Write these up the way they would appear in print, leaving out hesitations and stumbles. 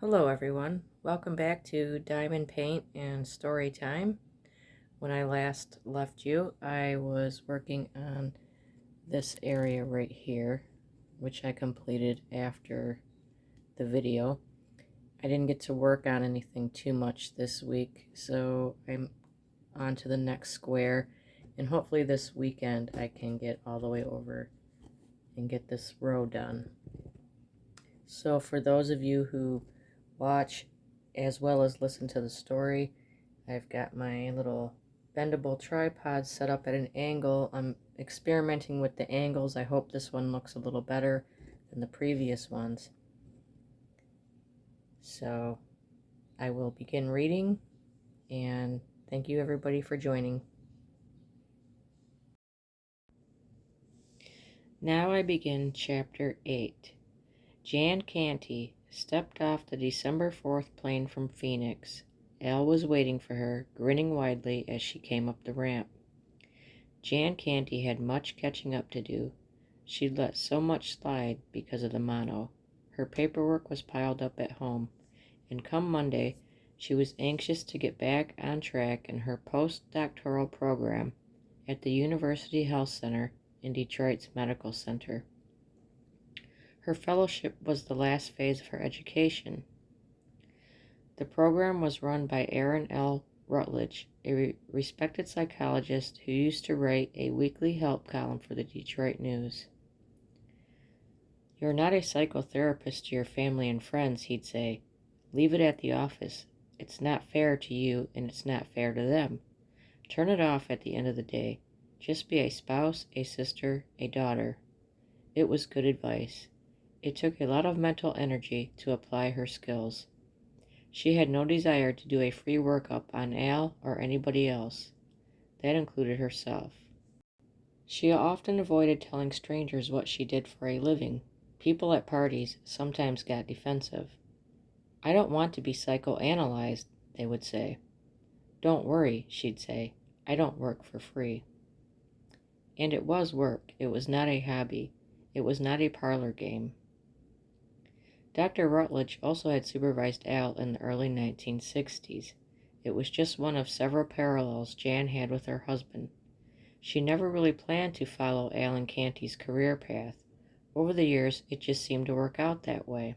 Hello everyone, welcome back to Diamond Paint and Story Time. When I last left you, I was working on this area right here, which I completed after the video. I didn't get to work on anything too much this week, so I'm on to the next square, and hopefully this weekend I can get all the way over and get this row done. So for those of you who watch as well as listen to the story, I've got my little bendable tripod set up at an angle. I'm experimenting with the angles. I hope this one looks a little better than the previous ones. So I will begin reading, and thank you everybody for joining. Now I begin Chapter 8. Jan Canty stepped off the December 4th plane from Phoenix. Al was waiting for her, grinning widely as she came up the ramp. Jan Canty had much catching up to do. She'd let so much slide because of the mono. Her paperwork was piled up at home, and come Monday, she was anxious to get back on track in her postdoctoral program at the University Health Center in Detroit's Medical Center. Her fellowship was the last phase of her education. The program was run by Aaron L. Rutledge, a respected psychologist who used to write a weekly help column for the Detroit News. "You're not a psychotherapist to your family and friends," he'd say. "Leave it at the office. It's not fair to you, and it's not fair to them. Turn it off at the end of the day. Just be a spouse, a sister, a daughter." It was good advice. It took a lot of mental energy to apply her skills. She had no desire to do a free workup on Al or anybody else. That included herself. She often avoided telling strangers what she did for a living. People at parties sometimes got defensive. "I don't want to be psychoanalyzed," they would say. "Don't worry," she'd say. "I don't work for free." And it was work. It was not a hobby. It was not a parlor game. Dr. Rutledge also had supervised Al in the early 1960s. It was just one of several parallels Jan had with her husband. She never really planned to follow Al Canty's career path. Over the years, it just seemed to work out that way.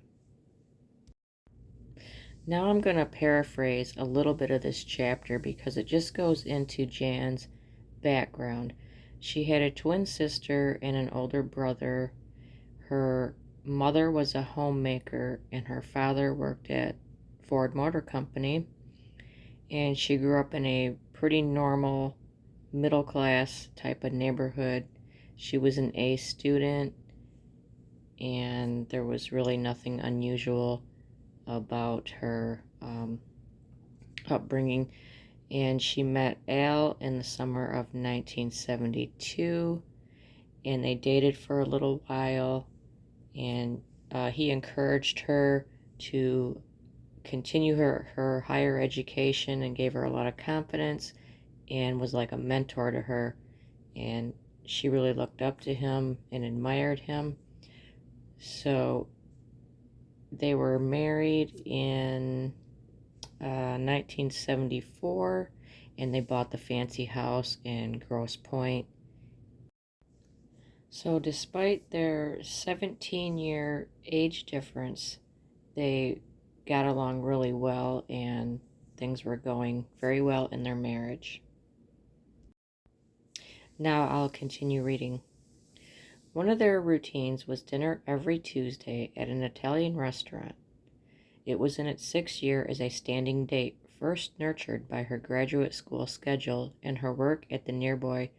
Now I'm going to paraphrase a little bit of this chapter because it just goes into Jan's background. She had a twin sister and an older brother. Her mother was a homemaker and her father worked at Ford Motor Company, and she grew up in a pretty normal middle class type of neighborhood. She was an A student, and there was really nothing unusual about her upbringing. And she met Al in the summer of 1972, and they dated for a little while, and he encouraged her to continue her higher education and gave her a lot of confidence and was like a mentor to her, and she really looked up to him and admired him. So they were married in 1974, and they bought the fancy house in Grosse Pointe. So despite their 17-year age difference, they got along really well and things were going very well in their marriage. Now I'll continue reading. One of their routines was dinner every Tuesday at an Italian restaurant. It was in its 6th year as a standing date, first nurtured by her graduate school schedule and her work at the nearby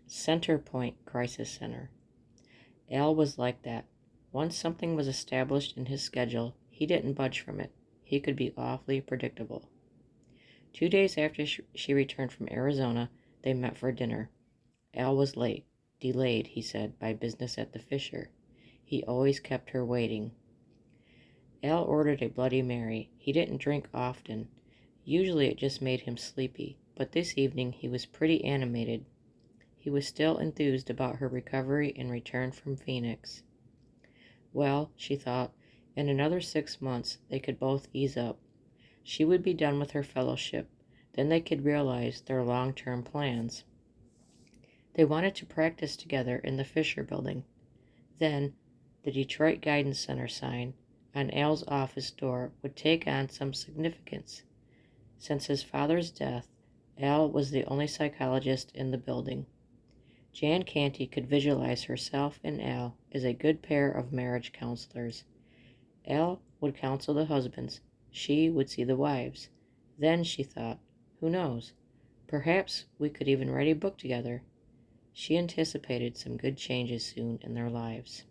Center Point Crisis Center. Al was like that. Once something was established in his schedule, he didn't budge from it. He could be awfully predictable. 2 days after she returned from Arizona, they met for dinner. Al was late. Delayed, he said, by business at the Fisher. He always kept her waiting. Al ordered a Bloody Mary. He didn't drink often. Usually it just made him sleepy, but this evening he was pretty animated. He was still enthused about her recovery and return from Phoenix. Well, she thought, in another 6 months they could both ease up. She would be done with her fellowship. Then they could realize their long-term plans. They wanted to practice together in the Fisher Building. Then, the Detroit Guidance Center sign on Al's office door would take on some significance. Since his father's death, Al was the only psychologist in the building. Jan Canty could visualize herself and Al as a good pair of marriage counselors. Al would counsel the husbands. She would see the wives. Then, she thought, who knows? Perhaps we could even write a book together. She anticipated some good changes soon in their lives.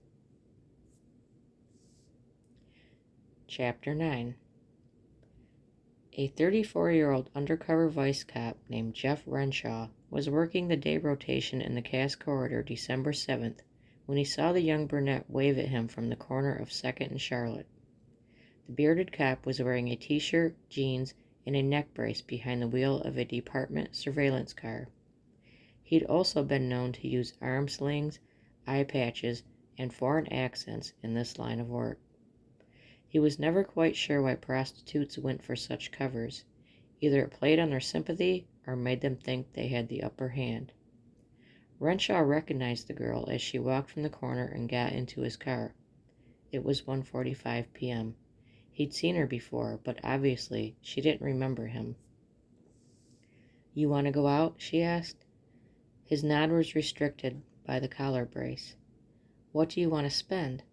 Chapter 9. A 34-year-old undercover vice cop named Jeff Renshaw was working the day rotation in the Cass corridor December 7th when he saw the young brunette wave at him from the corner of 2nd and Charlotte. The bearded cop was wearing a t-shirt, jeans, and a neck brace behind the wheel of a department surveillance car. He'd also been known to use arm slings, eye patches, and foreign accents in this line of work. He was never quite sure why prostitutes went for such covers. Either it played on their sympathy or made them think they had the upper hand. Renshaw recognized the girl as she walked from the corner and got into his car. It was 1:45 p.m. He'd seen her before, but obviously she didn't remember him. "You want to go out?" she asked. His nod was restricted by the collar brace. "What do you want to spend?"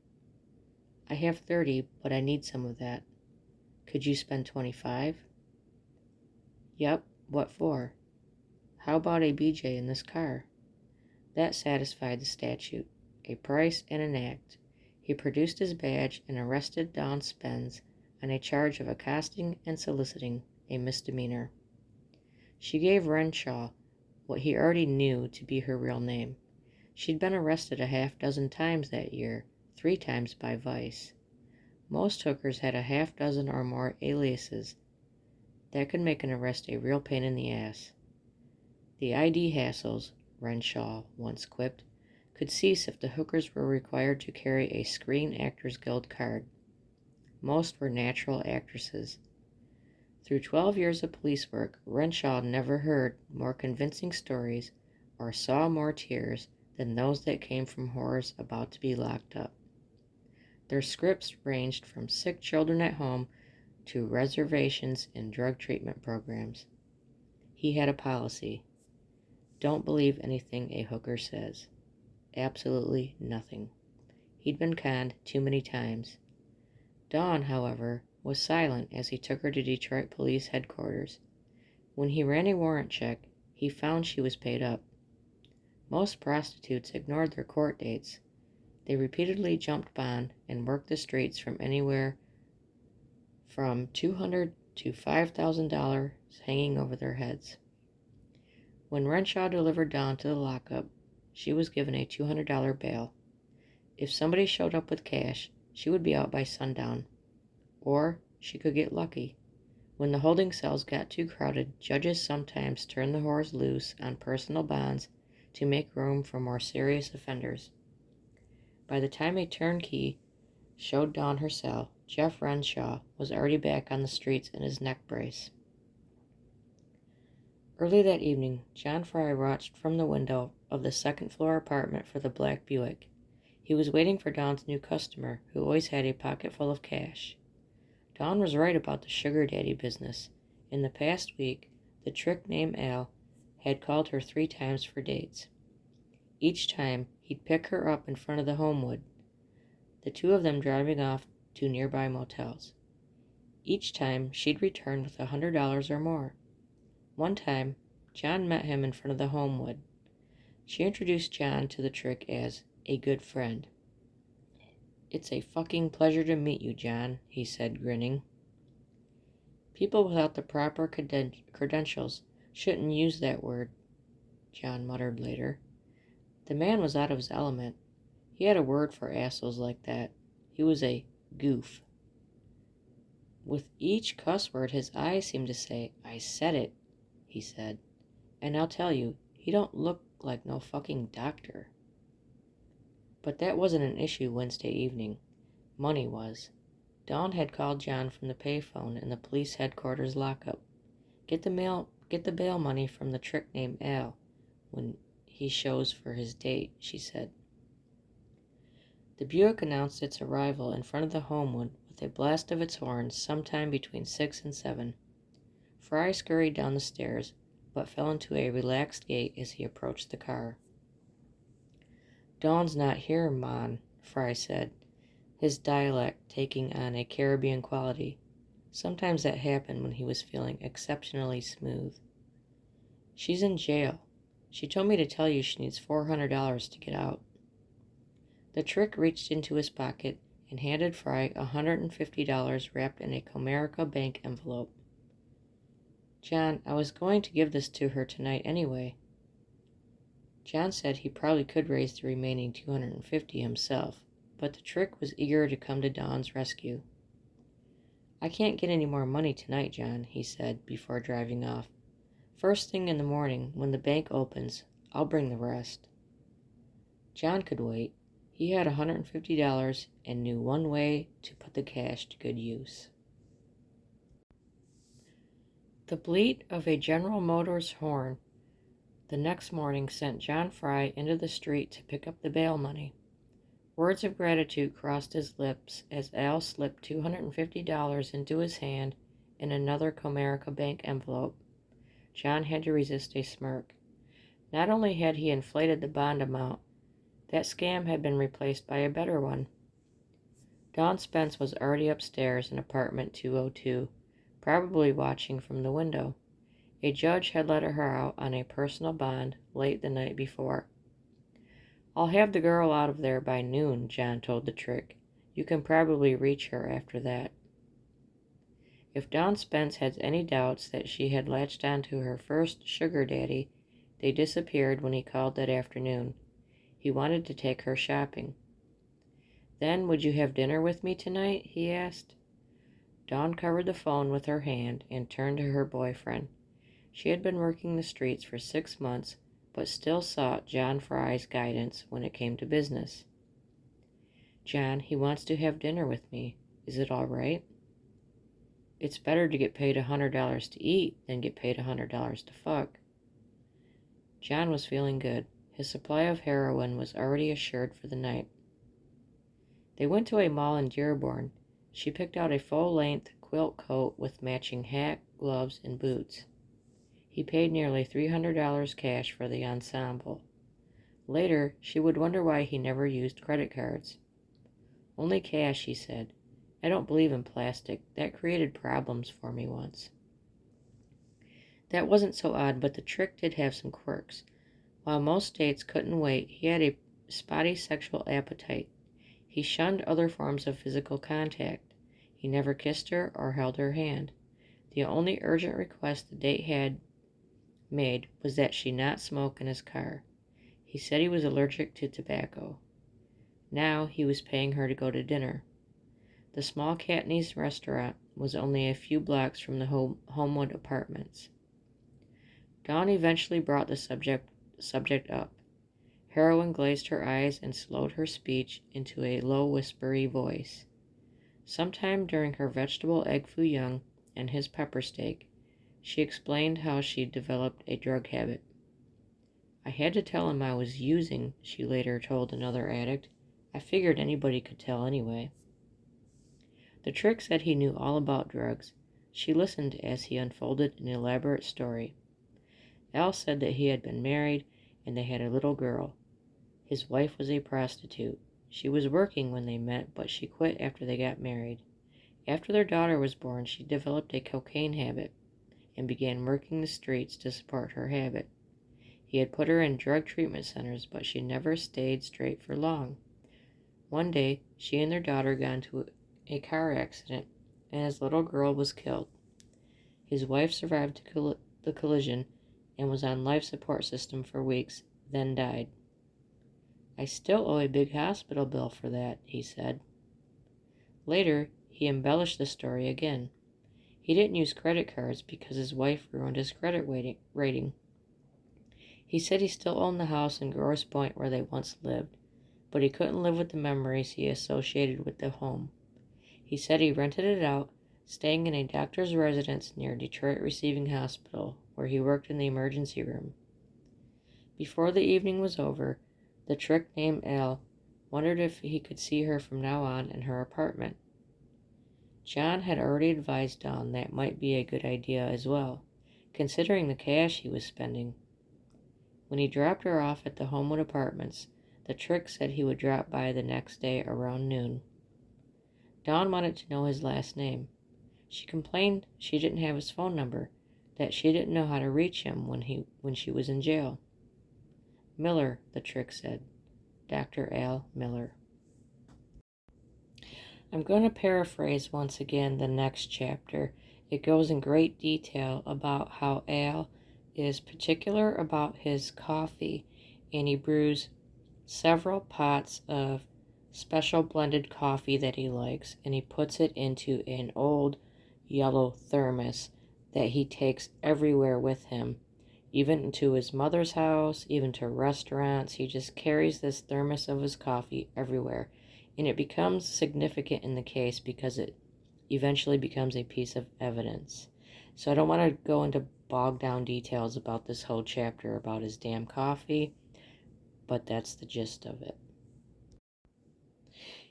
"I have 30, but I need some of that." "Could you spend 25? "Yep, what for?" "How about a BJ in this car?" That satisfied the statute, a price and an act. He produced his badge and arrested Dawn Spence on a charge of accosting and soliciting, a misdemeanor. She gave Renshaw what he already knew to be her real name. She'd been arrested a half-dozen times that year, 3 times by vice. Most hookers had a half-dozen or more aliases. That could make an arrest a real pain in the ass. The ID hassles, Renshaw once quipped, could cease if the hookers were required to carry a Screen Actors Guild card. Most were natural actresses. Through 12 years of police work, Renshaw never heard more convincing stories or saw more tears than those that came from whores about to be locked up. Their scripts ranged from sick children at home to reservations in drug treatment programs. He had a policy. Don't believe anything a hooker says. Absolutely nothing. He'd been conned too many times. Dawn, however, was silent as he took her to Detroit Police Headquarters. When he ran a warrant check, he found she was paid up. Most prostitutes ignored their court dates. They repeatedly jumped bond and worked the streets from anywhere from $200 to $5,000 hanging over their heads. When Renshaw delivered Dawn to the lockup, she was given a $200 bail. If somebody showed up with cash, she would be out by sundown. Or she could get lucky. When the holding cells got too crowded, judges sometimes turned the whores loose on personal bonds to make room for more serious offenders. By the time a turnkey showed Dawn her cell, Jeff Renshaw was already back on the streets in his neck brace. Early that evening, John Fry watched from the window of the second-floor apartment for the black Buick. He was waiting for Dawn's new customer, who always had a pocket full of cash. Dawn was right about the sugar daddy business. In the past week, the trick named Al had called her 3 times for dates. Each time, he'd pick her up in front of the Homewood, the 2 of them driving off to nearby motels. Each time, she'd return with $100 or more. One time, John met him in front of the Homewood. She introduced John to the trick as a good friend. "It's a fucking pleasure to meet you, John," he said, grinning. "People without the proper credentials shouldn't use that word," John muttered later. The man was out of his element. He had a word for assholes like that. He was a goof. With each cuss word, his eyes seemed to say, "I said it," he said. "And I'll tell you, he don't look like no fucking doctor." But that wasn't an issue Wednesday evening. money was. Dawn had called John from the payphone in the police headquarters lockup. Get the bail money from the trick named Al when he shows for his date, she said. The Buick announced its arrival in front of the Homewood with a blast of its horns sometime between 6 and 7. Fry scurried down the stairs, but fell into a relaxed gait as he approached the car. Dawn's not here, Mon, Fry said, his dialect taking on a Caribbean quality. Sometimes that happened when he was feeling exceptionally smooth. She's in jail. She told me to tell you she needs $400 to get out. The trick reached into his pocket and handed Fry $150 wrapped in a Comerica bank envelope. John, I was going to give this to her tonight anyway. John said he probably could raise the remaining $250 himself, but the trick was eager to come to Dawn's rescue. I can't get any more money tonight, John, he said before driving off. First thing in the morning, when the bank opens, I'll bring the rest. John could wait. He had $150 and knew one way to put the cash to good use. The bleat of a General Motors horn the next morning sent John Fry into the street to pick up the bail money. Words of gratitude crossed his lips as Al slipped $250 into his hand in another Comerica bank envelope. John had to resist a smirk. Not only had he inflated the bond amount, that scam had been replaced by a better one. Dawn Spence was already upstairs in apartment 202, probably watching from the window. A judge had let her out on a personal bond late the night before. I'll have the girl out of there by noon, John told the trick. You can probably reach her after that. If Dawn Spence had any doubts that she had latched onto her first sugar daddy, they disappeared when he called that afternoon. He wanted to take her shopping. Then, would you have dinner with me tonight? He asked. Dawn covered the phone with her hand and turned to her boyfriend. She had been working the streets for 6 months, but still sought John Fry's guidance when it came to business. John, he wants to have dinner with me. Is it all right? It's better to get paid $100 to eat than get paid $100 to fuck. John was feeling good. His supply of heroin was already assured for the night. They went to a mall in Dearborn. She picked out a full-length quilt coat with matching hat, gloves, and boots. He paid nearly $300 cash for the ensemble. Later, she would wonder why he never used credit cards. Only cash, he said. I don't believe in plastic. That created problems for me once. That wasn't so odd, but the trick did have some quirks. While most states couldn't wait, he had a spotty sexual appetite. He shunned other forms of physical contact. He never kissed her or held her hand. The only urgent request the date had made was that she not smoke in his car. He said he was allergic to tobacco. Now he was paying her to go to dinner. The small Cantys restaurant was only a few blocks from the Homewood apartments. Dawn eventually brought the subject up. Heroin glazed her eyes and slowed her speech into a low, whispery voice. Sometime during her vegetable egg foo young and his pepper steak, she explained how she developed a drug habit. I had to tell him I was using, she later told another addict. I figured anybody could tell anyway. The trick said he knew all about drugs. She listened as he unfolded an elaborate story. Al said that he had been married and they had a little girl. His wife was a prostitute. She was working when they met, but she quit after they got married. After their daughter was born, she developed a cocaine habit and began working the streets to support her habit. He had put her in drug treatment centers, but she never stayed straight for long. One day, she and their daughter got into a car accident, and his little girl was killed. His wife survived the collision and was on life support system for weeks, then died. I still owe a big hospital bill for that, he said. Later, he embellished the story again. He didn't use credit cards because his wife ruined his credit rating. He said he still owned the house in Grosse Pointe where they once lived, but he couldn't live with the memories he associated with the home. He said he rented it out, staying in a doctor's residence near Detroit Receiving Hospital, where he worked in the emergency room. Before the evening was over, the trick named Al wondered if he could see her from now on in her apartment. John had already advised Dawn that might be a good idea as well, considering the cash he was spending. When he dropped her off at the Homewood Apartments, the trick said he would drop by the next day around noon. Dawn wanted to know his last name. She complained she didn't have his phone number, that she didn't know how to reach him when she was in jail. Miller, the trick said. Dr. Al Miller. I'm going to paraphrase once again the next chapter. It goes in great detail about how Al is particular about his coffee, and he brews several pots of special blended coffee that he likes, and he puts it into an old yellow thermos that he takes everywhere with him, even to his mother's house, even to restaurants. He just carries this thermos of his coffee everywhere, and it becomes significant in the case because it eventually becomes a piece of evidence. So I don't want to go into bogged down details about this whole chapter about his damn coffee, but that's the gist of it.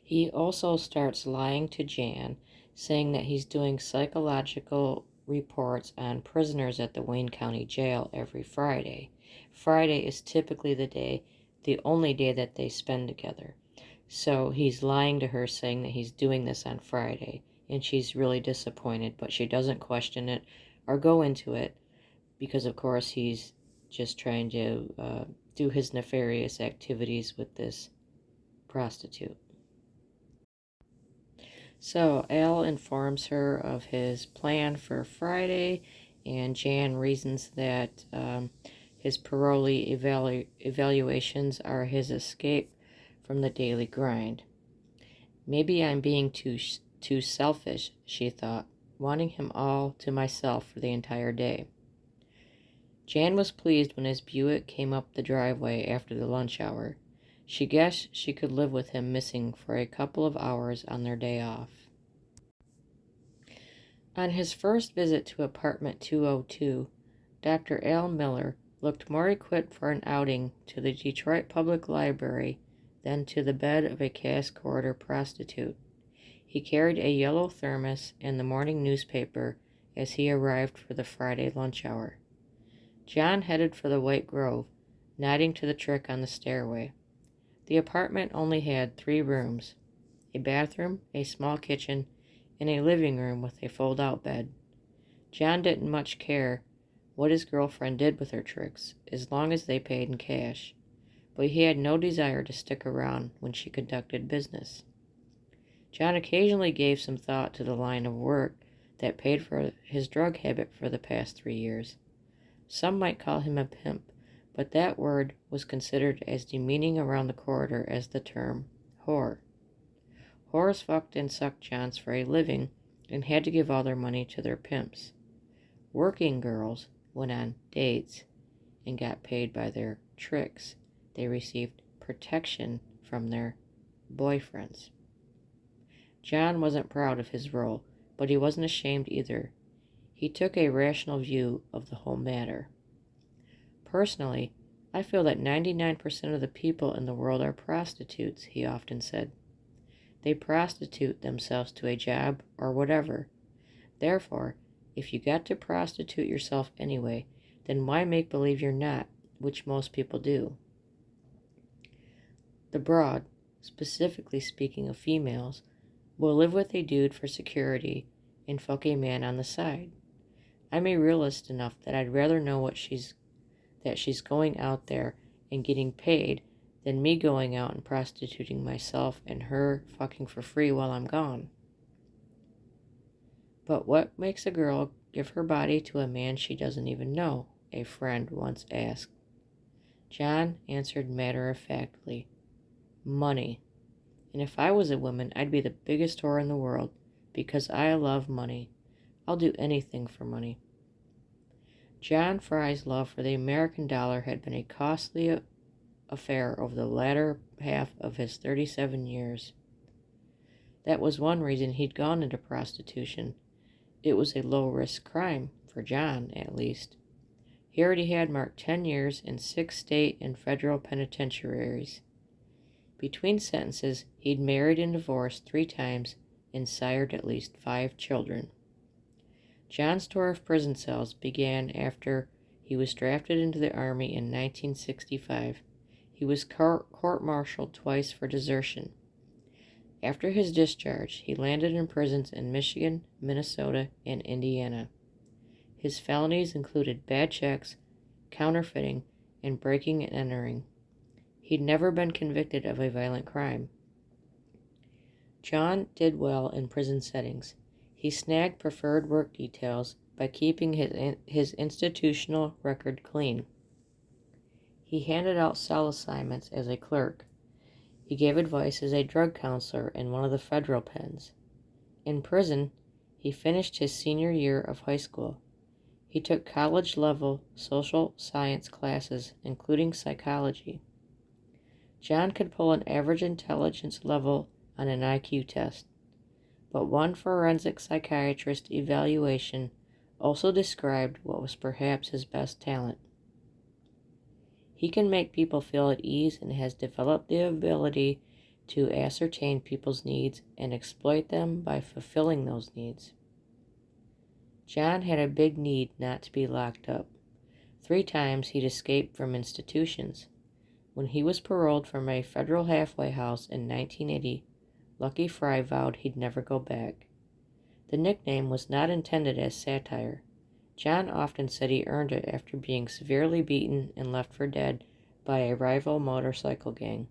He also starts lying to Jan, saying that he's doing psychological reports on prisoners at the Wayne County Jail every Friday. Friday is typically the only day that they spend together. So he's lying to her, saying that he's doing this on Friday, and she's really disappointed, but she doesn't question it or go into it because, of course, he's just trying to do his nefarious activities with this prostitute. So Al informs her of his plan for Friday, and Jan reasons that his parolee evaluations are his escape from the daily grind. Maybe I'm being too selfish, she thought, wanting him all to myself for the entire day. Jan was pleased when his Buick came up the driveway after the lunch hour. She guessed she could live with him missing for a couple of hours on their day off. On his first visit to apartment 202, Dr. Al Miller looked more equipped for an outing to the Detroit Public Library than to the bed of a cash corridor prostitute. He carried a yellow thermos and the morning newspaper as he arrived for the Friday lunch hour. John headed for the White Grove, nodding to the trick on the stairway. The apartment only had 3 rooms, a bathroom, a small kitchen, and a living room with a fold-out bed. John didn't much care what his girlfriend did with her tricks, as long as they paid in cash, but he had no desire to stick around when she conducted business. John occasionally gave some thought to the line of work that paid for his drug habit for the past 3 years. Some might call him a pimp, but that word was considered as demeaning around the corridor as the term whore. Whores fucked and sucked Johns for a living and had to give all their money to their pimps. Working girls went on dates and got paid by their tricks. They received protection from their boyfriends. John wasn't proud of his role, but he wasn't ashamed either. He took a rational view of the whole matter. Personally, I feel that 99% of the people in the world are prostitutes, he often said. They prostitute themselves to a job or whatever. Therefore, if you got to prostitute yourself anyway, then why make believe you're not, which most people do? The broad, specifically speaking of females, will live with a dude for security and fuck a man on the side. I'm a realist enough that I'd rather know that she's going out there and getting paid than me going out and prostituting myself and her fucking for free while I'm gone. But what makes a girl give her body to a man she doesn't even know? A friend once asked. John answered matter-of-factly, money. And if I was a woman, I'd be the biggest whore in the world, because I love money. I'll do anything for money. John Fry's love for the American dollar had been a costly affair over the latter half of his 37 years. That was one reason he'd gone into prostitution. It was a low-risk crime, for John at least. He already had marked 10 years in 6 state and federal penitentiaries. Between sentences, he'd married and divorced 3 times and sired at least 5 children. John's tour of prison cells began after he was drafted into the Army in 1965. He was court-martialed twice for desertion. After his discharge, he landed in prisons in Michigan, Minnesota, and Indiana. His felonies included bad checks, counterfeiting, and breaking and entering. He'd never been convicted of a violent crime. John did well in prison settings. He snagged preferred work details by keeping his institutional record clean. He handed out cell assignments as a clerk. He gave advice as a drug counselor in one of the federal pens. In prison, he finished his senior year of high school. He took college-level social science classes, including psychology. John could pull an average intelligence level on an IQ test, but one forensic psychiatrist evaluation also described what was perhaps his best talent. He can make people feel at ease and has developed the ability to ascertain people's needs and exploit them by fulfilling those needs. John had a big need not to be locked up. 3 times he'd escaped from institutions. When he was paroled from a federal halfway house in 1980, Lucky Fry vowed he'd never go back. The nickname was not intended as satire. John often said he earned it after being severely beaten and left for dead by a rival motorcycle gang.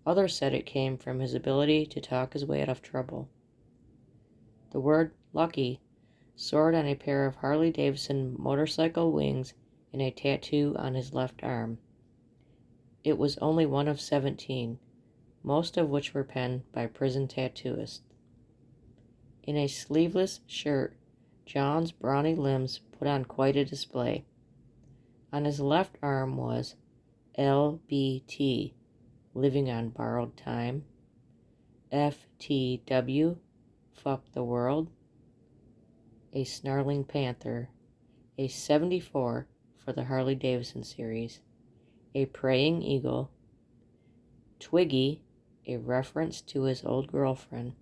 Others said it came from his ability to talk his way out of trouble. The word lucky soared on a pair of Harley-Davidson motorcycle wings and a tattoo on his left arm. It was only one of 17, most of which were penned by prison tattooists. In a sleeveless shirt, John's brawny limbs put on quite a display. On his left arm was LBT, living on borrowed time, FTW, fuck the world, a snarling panther, a 74 for the Harley-Davidson series, a praying eagle, Twiggy, a reference to his old girlfriend,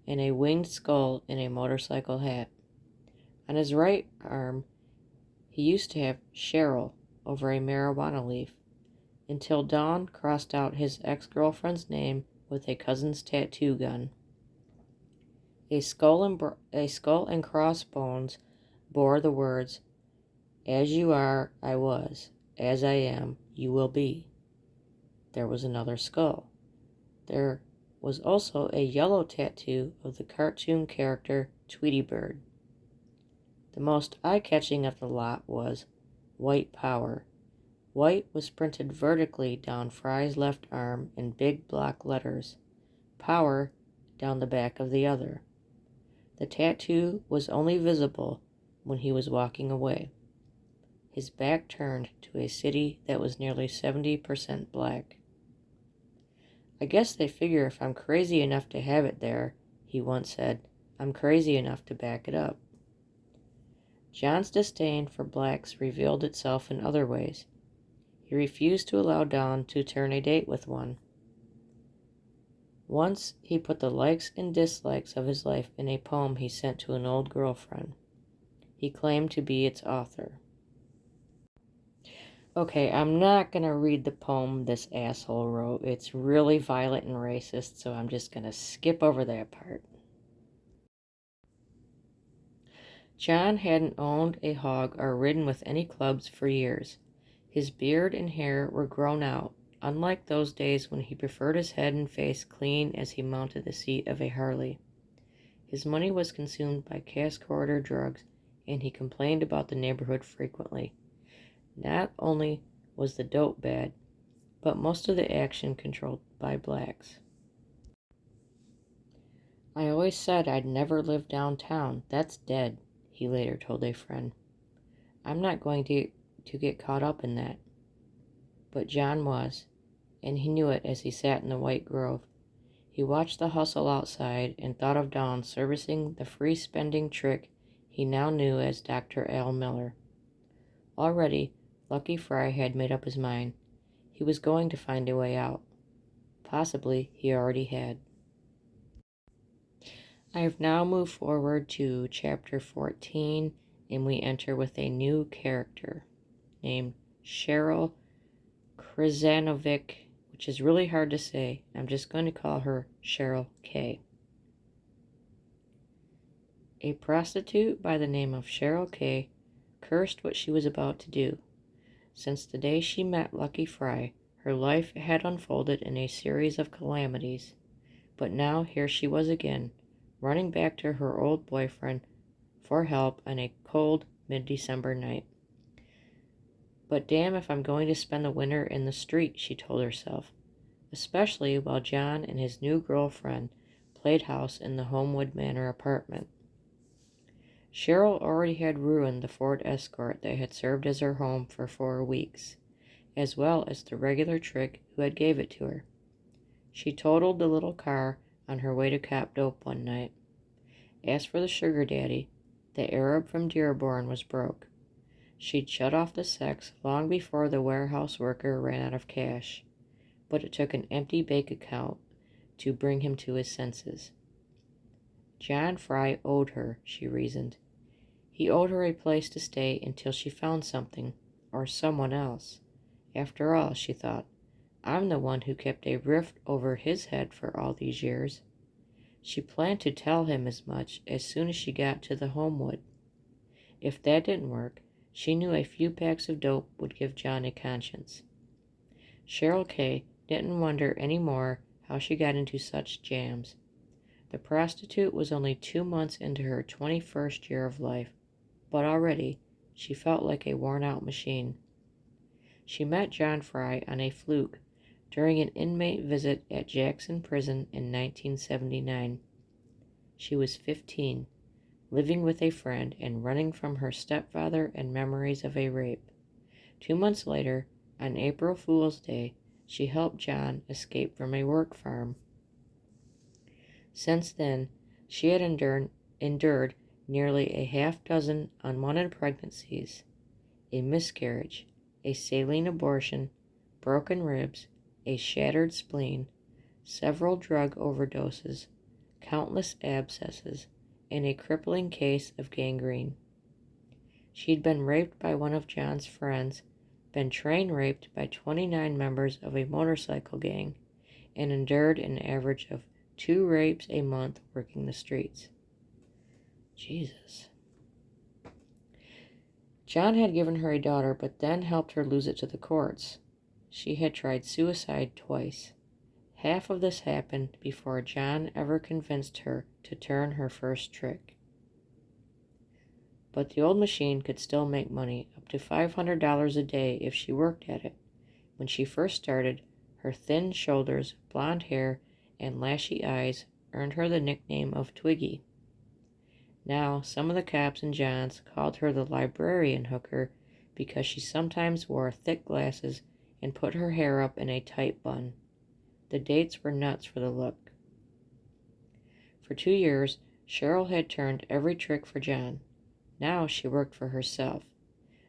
and a winged skull in a motorcycle hat. On his right arm, he used to have Cheryl over a marijuana leaf, until Dawn crossed out his ex-girlfriend's name with a cousin's tattoo gun. A skull and crossbones bore the words, "As you are, I was. As I am, you will be." There was another skull. There was also a yellow tattoo of the cartoon character Tweety Bird. The most eye-catching of the lot was White Power. White was printed vertically down Fry's left arm in big block letters, Power down the back of the other. The tattoo was only visible when he was walking away, his back turned to a city that was nearly 70% black. "I guess they figure if I'm crazy enough to have it there," he once said, "I'm crazy enough to back it up." John's disdain for blacks revealed itself in other ways. He refused to allow Dawn to turn a date with one. Once he put the likes and dislikes of his life in a poem he sent to an old girlfriend. He claimed to be its author. Okay, I'm not going to read the poem this asshole wrote. It's really violent and racist, so I'm just going to skip over that part. John hadn't owned a hog or ridden with any clubs for years. His beard and hair were grown out, unlike those days when he preferred his head and face clean as he mounted the seat of a Harley. His money was consumed by cash corridor drugs, and he complained about the neighborhood frequently. Not only was the dope bad, but most of the action controlled by blacks. "I always said I'd never live downtown. That's dead," he later told a friend. "I'm not going to get caught up in that." But John was. and he knew it as he sat in the white grove. He watched the hustle outside and thought of Dawn servicing the free-spending trick he now knew as Dr. Al Miller. Already, Lucky Fry had made up his mind. He was going to find a way out. Possibly he already had. I have now moved forward to chapter 14, and we enter with a new character named Cheryl Krizanovic, which is really hard to say. I'm just going to call her Cheryl K. A prostitute by the name of Cheryl K. cursed what she was about to do. Since the day she met Lucky Fry, her life had unfolded in a series of calamities. But now here she was again, running back to her old boyfriend for help on a cold mid-December night. But damn if I'm going to spend the winter in the street, she told herself, especially while John and his new girlfriend played house in the Homewood Manor apartment. Cheryl already had ruined the Ford Escort that had served as her home for 4 weeks, as well as the regular trick who had gave it to her. She totaled the little car on her way to cop dope one night. As for the sugar daddy, the Arab from Dearborn was broke. She'd shut off the sex long before the warehouse worker ran out of cash, but it took an empty bank account to bring him to his senses. John Fry owed her, she reasoned. He owed her a place to stay until she found something, or someone else. After all, she thought, I'm the one who kept a roof over his head for all these years. She planned to tell him as much as soon as she got to the Homewood. If that didn't work, she knew a few packs of dope would give John a conscience. Cheryl K. didn't wonder any more how she got into such jams. The prostitute was only 2 months into her 21st year of life, but already she felt like a worn-out machine. She met John Fry on a fluke during an inmate visit at Jackson Prison in 1979. She was 15, living with a friend and running from her stepfather and memories of a rape. 2 months later, on April Fool's Day, she helped John escape from a work farm. Since then, she had endured nearly a half-dozen unwanted pregnancies, a miscarriage, a saline abortion, broken ribs, a shattered spleen, several drug overdoses, countless abscesses, and a crippling case of gangrene. She'd been raped by one of John's friends, been train raped by 29 members of a motorcycle gang, and endured an average of 2 rapes a month working the streets. Jesus. John had given her a daughter, but then helped her lose it to the courts. She had tried suicide twice. Half of this happened before John ever convinced her to turn her first trick. But the old machine could still make money, up to $500 a day if she worked at it. When she first started, her thin shoulders, blonde hair, and lashy eyes earned her the nickname of Twiggy. Now, some of the cops in John's called her the librarian hooker because she sometimes wore thick glasses and put her hair up in a tight bun. The dates were nuts for the look. For 2 years, Cheryl had turned every trick for John. Now she worked for herself.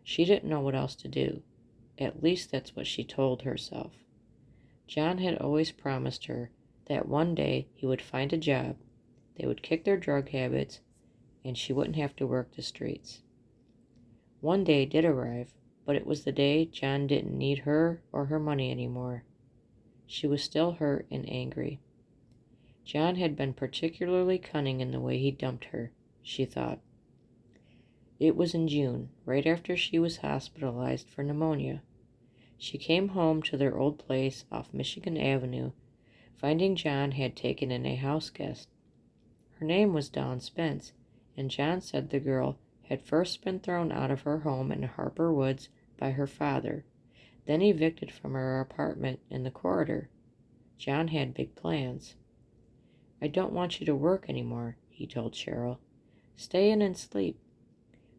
She didn't know what else to do. At least that's what she told herself. John had always promised her that one day he would find a job, they would kick their drug habits, and she wouldn't have to work the streets. One day did arrive, but it was the day John didn't need her or her money anymore. She was still hurt and angry. John had been particularly cunning in the way he dumped her, she thought. It was in June, right after she was hospitalized for pneumonia. She came home to their old place off Michigan Avenue, finding John had taken in a house guest. Her name was Dawn Spence, and John said the girl had first been thrown out of her home in Harper Woods by her father, then evicted from her apartment in the corridor. John had big plans. I don't want you to work anymore, he told Cheryl. Stay in and sleep.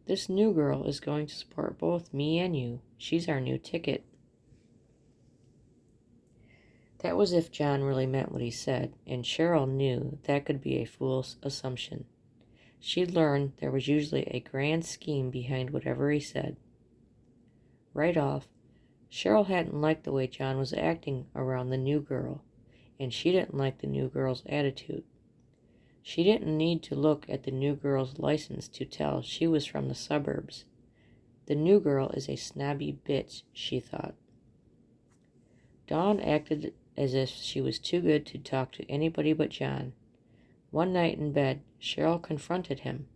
This new girl is going to support both me and you. She's our new ticket. That was if John really meant what he said, and Cheryl knew that could be a fool's assumption. She'd learned there was usually a grand scheme behind whatever he said. Right off, Cheryl hadn't liked the way John was acting around the new girl, and she didn't like the new girl's attitude. She didn't need to look at the new girl's license to tell she was from the suburbs. The new girl is a snobby bitch, she thought. Dawn acted as if she was too good to talk to anybody but John. One night in bed, Cheryl confronted him.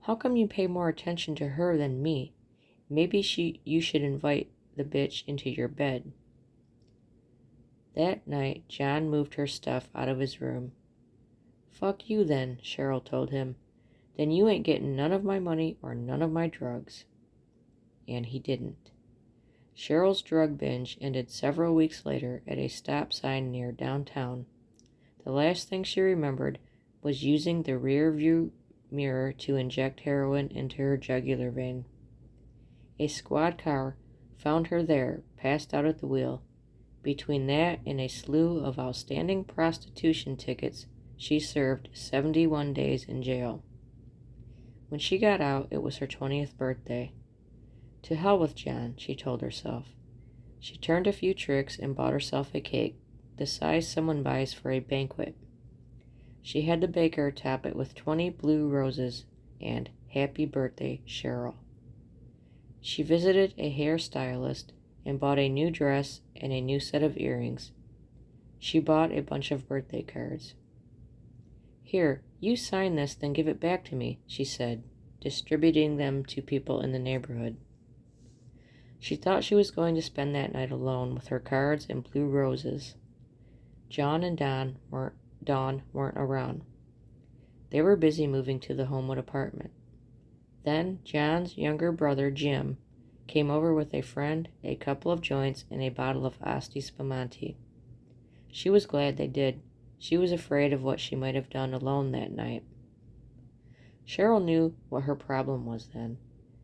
"How come you pay more attention to her than me? Maybe you should invite the bitch into your bed." That night, John moved her stuff out of his room. "Fuck you then," Cheryl told him. "Then you ain't getting none of my money or none of my drugs." And he didn't. Cheryl's drug binge ended several weeks later at a stop sign near downtown. The last thing she remembered was using the rear view mirror to inject heroin into her jugular vein. A squad car found her there, passed out at the wheel. Between that and a slew of outstanding prostitution tickets, she served 71 days in jail. When she got out, it was her 20th birthday. To hell with John, she told herself. She turned a few tricks and bought herself a cake, the size someone buys for a banquet. She had the baker top it with 20 blue roses and "Happy Birthday, Cheryl." She visited a hairstylist and bought a new dress and a new set of earrings. She bought a bunch of birthday cards. "Here, you sign this, then give it back to me," she said, distributing them to people in the neighborhood. She thought she was going to spend that night alone with her cards and blue roses. John and Dawn weren't around. They were busy moving to the Homewood apartment. Then John's younger brother, Jim, came over with a friend, a couple of joints, and a bottle of Asti Spumante. She was glad they did. She was afraid of what she might have done alone that night. Cheryl knew what her problem was then.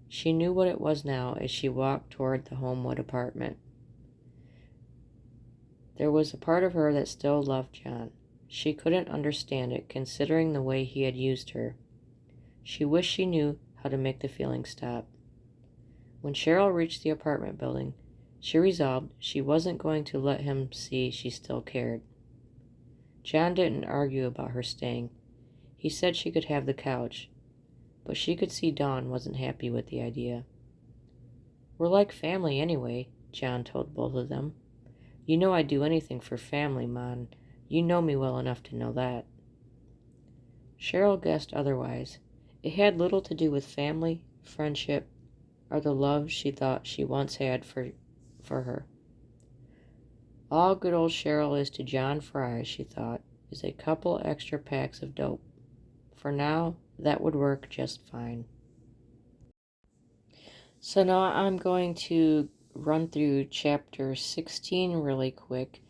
She knew what it was now as she walked toward the Homewood apartment. There was a part of her that still loved John. She couldn't understand it, considering the way he had used her. She wished she knew how to make the feeling stop. When Cheryl reached the apartment building, she resolved she wasn't going to let him see she still cared. John didn't argue about her staying. He said she could have the couch, but she could see Dawn wasn't happy with the idea. "We're like family anyway," John told both of them. "You know I'd do anything for family, Mon. You know me well enough to know that." Cheryl guessed otherwise. It had little to do with family, friendship, or the love she thought she once had for her. All good old Cheryl is to John Fry, she thought, is a couple extra packs of dope. For now, that would work just fine. So now I'm going to run through chapter 16 really quick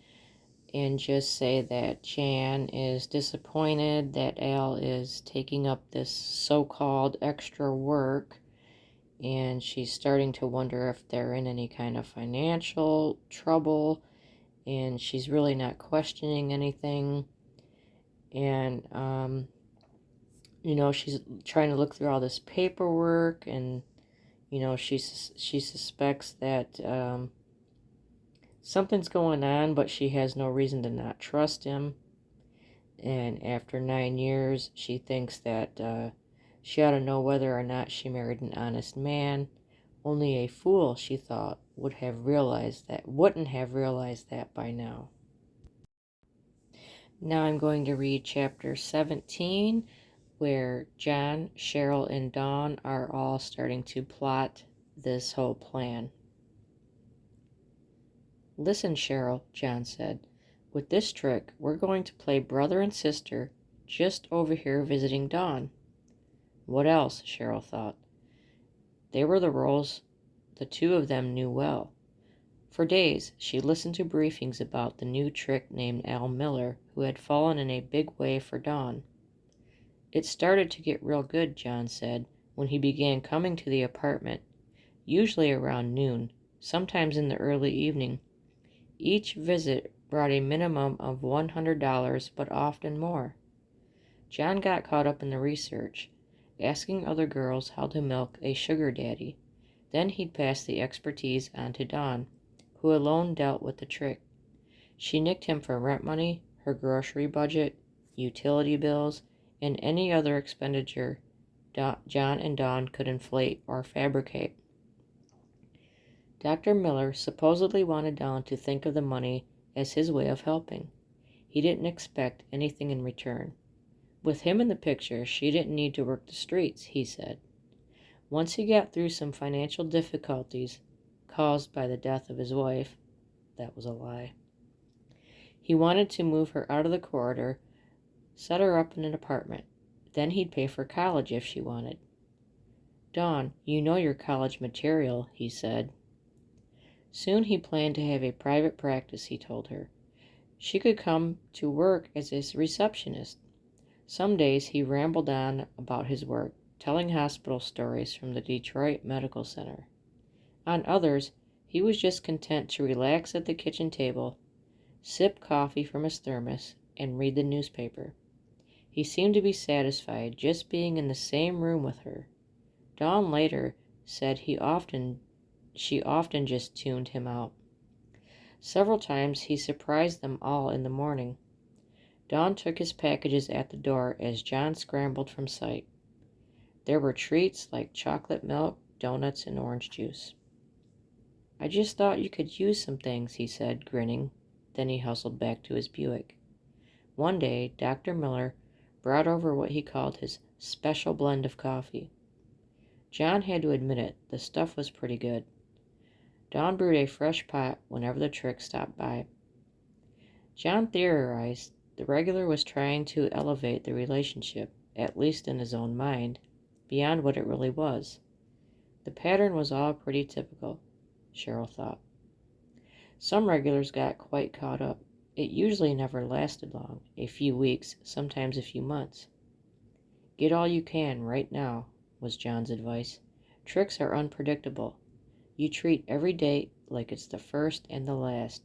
and just say that Jan is disappointed that Al is taking up this so-called extra work, and she's starting to wonder if they're in any kind of financial trouble, and she's really not questioning anything. And she's trying to look through all this paperwork, and she suspects that something's going on, but she has no reason to not trust him. And after 9 years, she thinks that she ought to know whether or not she married an honest man. Only a fool, she thought, wouldn't have realized that by now. Now I'm going to read chapter 17, where John, Cheryl, and Dawn are all starting to plot this whole plan. "Listen, Cheryl," John said. "With this trick, we're going to play brother and sister just over here visiting Dawn." What else, Cheryl thought. They were the roles the two of them knew well. For days, she listened to briefings about the new trick named Al Miller, who had fallen in a big way for Dawn. It started to get real good, John said, when he began coming to the apartment, usually around noon, sometimes in the early evening. Each visit brought a minimum of $100, but often more. John got caught up in the research, asking other girls how to milk a sugar daddy. Then he'd pass the expertise on to Dawn, who alone dealt with the trick. She nicked him for rent money, her grocery budget, utility bills, and any other expenditure John and Dawn could inflate or fabricate. Dr. Miller supposedly wanted Dawn to think of the money as his way of helping. He didn't expect anything in return. With him in the picture, she didn't need to work the streets, he said. Once he got through some financial difficulties caused by the death of his wife, that was a lie. He wanted to move her out of the corridor, set her up in an apartment. Then he'd pay for college if she wanted. Dawn, you know your college material, he said. Soon he planned to have a private practice, he told her. She could come to work as a receptionist. Some days he rambled on about his work, telling hospital stories from the Detroit Medical Center. On others, he was just content to relax at the kitchen table, sip coffee from his thermos, and read the newspaper. He seemed to be satisfied just being in the same room with her. Dawn later said she often just tuned him out. Several times he surprised them all in the morning. Dawn took his packages at the door as John scrambled from sight. There were treats like chocolate milk, donuts, and orange juice. I just thought you could use some things, he said, grinning. Then he hustled back to his Buick. One day, Dr. Miller brought over what he called his special blend of coffee. John had to admit it, the stuff was pretty good. Dawn brewed a fresh pot whenever the trick stopped by. John theorized the regular was trying to elevate the relationship, at least in his own mind, beyond what it really was. The pattern was all pretty typical, Cheryl thought. Some regulars got quite caught up. It usually never lasted long, a few weeks, sometimes a few months. Get all you can right now, was John's advice. Tricks are unpredictable. You treat every date like it's the first and the last.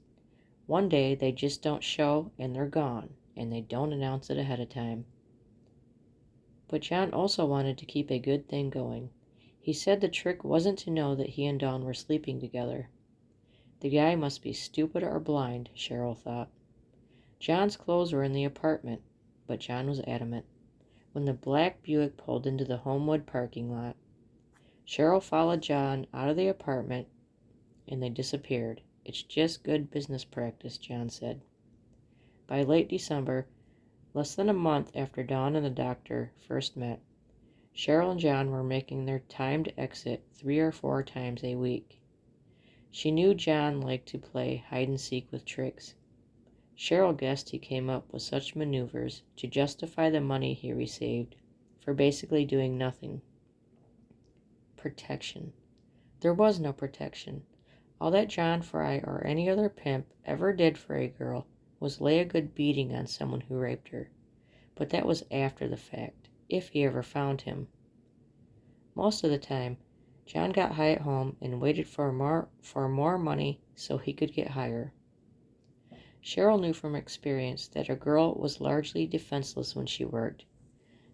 One day they just don't show and they're gone, and they don't announce it ahead of time. But John also wanted to keep a good thing going. He said the trick wasn't to know that he and Dawn were sleeping together. The guy must be stupid or blind, Cheryl thought. John's clothes were in the apartment, but John was adamant. When the black Buick pulled into the Homewood parking lot, Cheryl followed John out of the apartment, and they disappeared. It's just good business practice, John said. By late December, less than a month after Dawn and the doctor first met, Cheryl and John were making their timed exit 3 or 4 times a week. She knew John liked to play hide-and-seek with tricks. Cheryl guessed he came up with such maneuvers to justify the money he received for basically doing nothing. Protection. There was no protection. All that John Fry or any other pimp ever did for a girl was lay a good beating on someone who raped her. But that was after the fact, if he ever found him. Most of the time, John got high at home and waited for more money so he could get higher. Cheryl knew from experience that a girl was largely defenseless when she worked.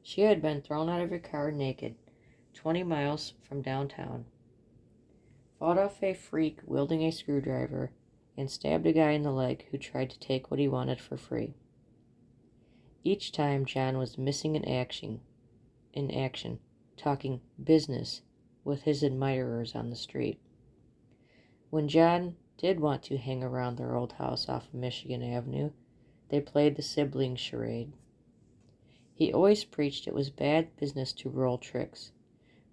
She had been thrown out of her car naked, 20 miles from downtown, fought off a freak wielding a screwdriver, and stabbed a guy in the leg who tried to take what he wanted for free. Each time John was missing in action, talking business with his admirers on the street. When John did want to hang around their old house off of Michigan Avenue, they played the sibling charade. He always preached it was bad business to roll tricks,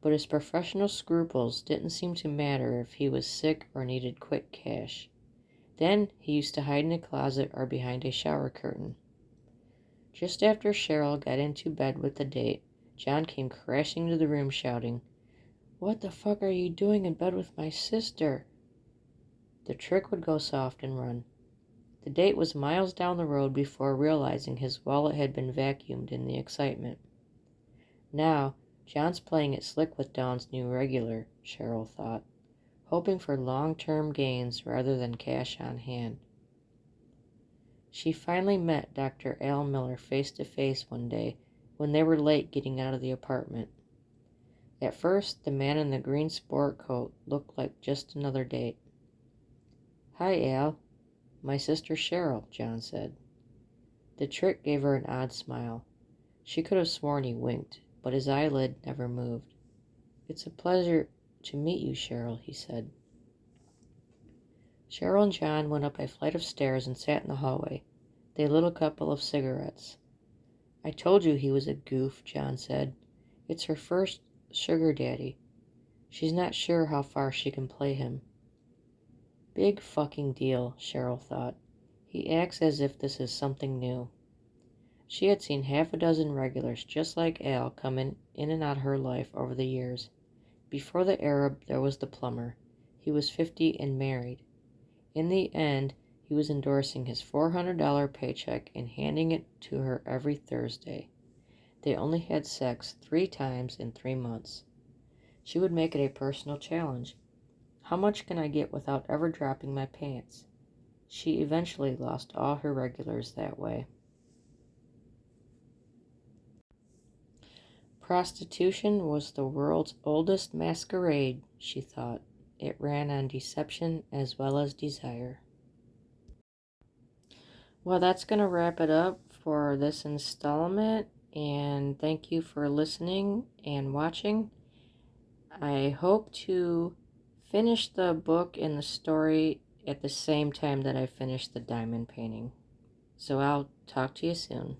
but his professional scruples didn't seem to matter if he was sick or needed quick cash. Then he used to hide in a closet or behind a shower curtain. Just after Cheryl got into bed with the date, John came crashing into the room shouting, "What the fuck are you doing in bed with my sister?" The trick would go soft and run. The date was miles down the road before realizing his wallet had been vacuumed in the excitement. Now, John's playing it slick with Dawn's new regular, Cheryl thought, hoping for long-term gains rather than cash on hand. She finally met Dr. Al Miller face to face one day when they were late getting out of the apartment. At first, the man in the green sport coat looked like just another date. "Hi, Al. My sister Cheryl," John said. The trick gave her an odd smile. She could have sworn he winked, but his eyelid never moved. "It's a pleasure to meet you, Cheryl," he said. Cheryl and John went up a flight of stairs and sat in the hallway. They lit a couple of cigarettes. "I told you he was a goof," John said. "It's her first sugar daddy. She's not sure how far she can play him." Big fucking deal, Cheryl thought. He acts as if this is something new. She had seen half a dozen regulars just like Al come in and out of her life over the years. Before the Arab, there was the plumber. He was 50 and married. In the end, he was endorsing his $400 paycheck and handing it to her every Thursday. They only had sex 3 times in 3 months. She would make it a personal challenge. How much can I get without ever dropping my pants? She eventually lost all her regulars that way. Prostitution was the world's oldest masquerade, she thought. It ran on deception as well as desire. Well, that's going to wrap it up for this installment, and thank you for listening and watching. I hope to finish the book and the story at the same time that I finish the diamond painting. So I'll talk to you soon.